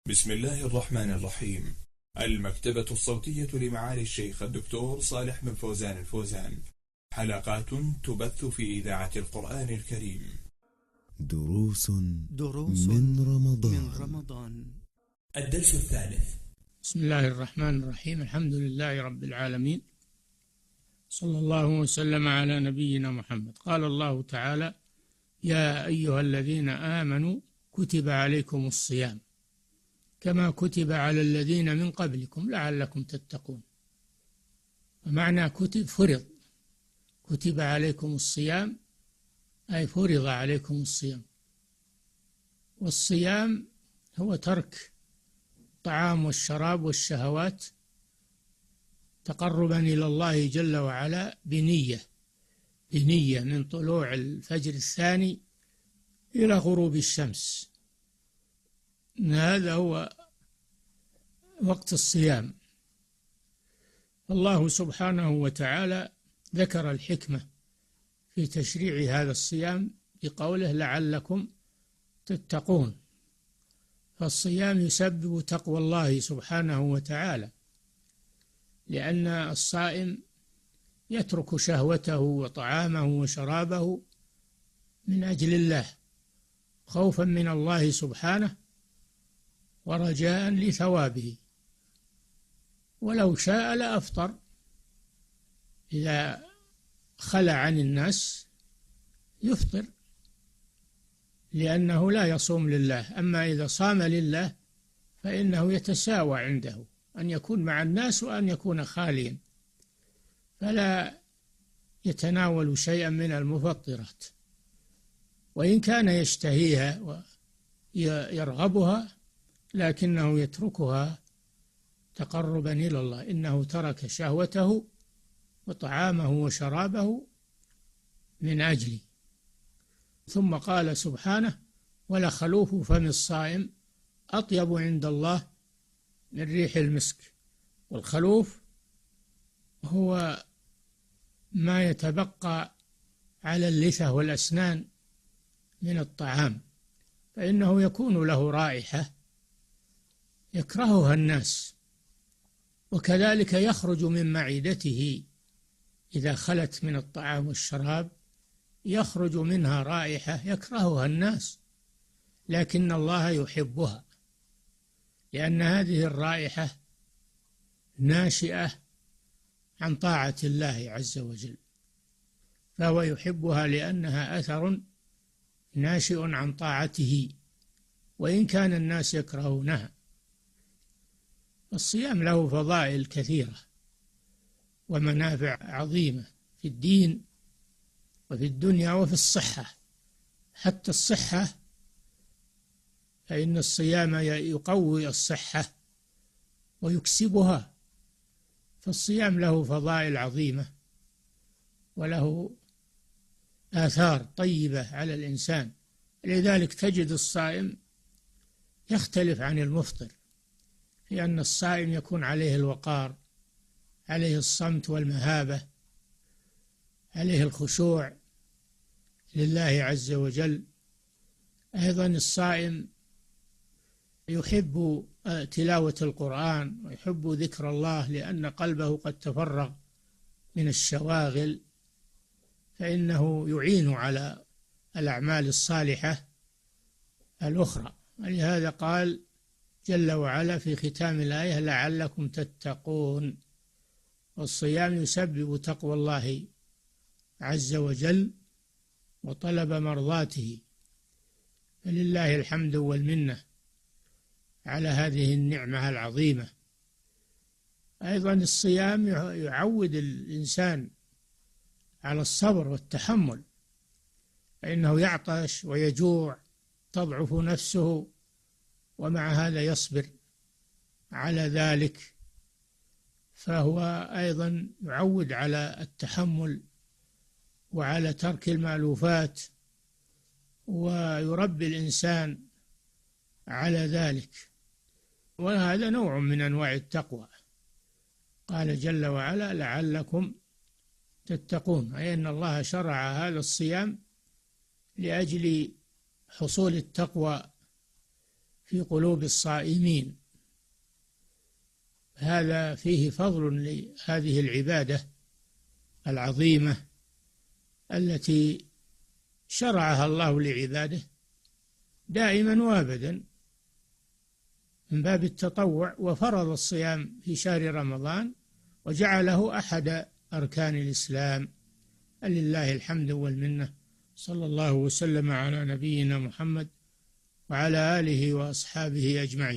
بسم الله الرحمن الرحيم. المكتبة الصوتية لمعالي الشيخ الدكتور صالح بن فوزان الفوزان. حلقات تبث في إذاعة القرآن الكريم. دروس من رمضان. الدرس الثالث. بسم الله الرحمن الرحيم. الحمد لله رب العالمين، صلى الله وسلم على نبينا محمد. قال الله تعالى: يا أيها الذين آمنوا كتب عليكم الصيام كما كتب على الذين من قبلكم لعلكم تتقون. ومعنى كتب فرض، كتب عليكم الصيام أي فرض عليكم الصيام. والصيام هو ترك الطعام والشراب والشهوات تقربا إلى الله جل وعلا بنية من طلوع الفجر الثاني إلى غروب الشمس. هذا هو وقت الصيام. الله سبحانه وتعالى ذكر الحكمة في تشريع هذا الصيام بقوله: لعلكم تتقون. فالصيام يسبب تقوى الله سبحانه وتعالى، لأن الصائم يترك شهوته وطعامه وشرابه من أجل الله، خوفا من الله سبحانه ورجاء لثوابه. ولو شاء لأفطر إذا خلى عن الناس، يفطر لأنه لا يصوم لله. أما إذا صام لله فإنه يتساوى عنده أن يكون مع الناس وأن يكون خاليا، فلا يتناول شيئا من المفطرات، وإن كان يشتهيها ويرغبها لكنه يتركها تقربا إلى الله. إنه ترك شهوته وطعامه وشرابه من أجلي. ثم قال سبحانه: ولخلوف فم الصائم أطيب عند الله من ريح المسك. والخلوف هو ما يتبقى على اللثة والأسنان من الطعام، فإنه يكون له رائحة يكرهها الناس، وكذلك يخرج من معدته إذا خلت من الطعام والشراب، يخرج منها رائحة يكرهها الناس، لكن الله يحبها، لأن هذه الرائحة ناشئة عن طاعة الله عز وجل، فهو يحبها لأنها أثر ناشئ عن طاعته، وإن كان الناس يكرهونها. الصيام له فضائل كثيرة ومنافع عظيمة في الدين وفي الدنيا وفي الصحة. حتى الصحة، فإن الصيام يقوي الصحة ويكسبها. فالصيام له فضائل عظيمة وله آثار طيبة على الإنسان. لذلك تجد الصائم يختلف عن المفطر، لأن الصائم يكون عليه الوقار، عليه الصمت والمهابة، عليه الخشوع لله عز وجل. أيضا الصائم يحب تلاوة القرآن ويحب ذكر الله، لأن قلبه قد تفرغ من الشواغل، فإنه يعين على الأعمال الصالحة الأخرى. ولهذا قال جل وعلا في ختام الآية: لعلكم تتقون. والصيام يسبب تقوى الله عز وجل وطلب مرضاته، فلله الحمد والمنة على هذه النعمة العظيمة. أيضا الصيام يعود الإنسان على الصبر والتحمل، فإنه يعطش ويجوع، تضعف نفسه، ومع هذا يصبر على ذلك. فهو أيضا يعود على التحمل وعلى ترك المألوفات، ويربي الإنسان على ذلك، وهذا نوع من أنواع التقوى. قال جل وعلا: لعلكم تتقون، أي أن الله شرع هذا الصيام لأجل حصول التقوى في قلوب الصائمين. هذا فيه فضل لهذه العبادة العظيمة التي شرعها الله لعباده دائما وابدا من باب التطوع، وفرض الصيام في شهر رمضان وجعله أحد أركان الإسلام. لله الحمد والمنة. صلى الله وسلم على نبينا محمد وعلى آله وأصحابه أجمعين.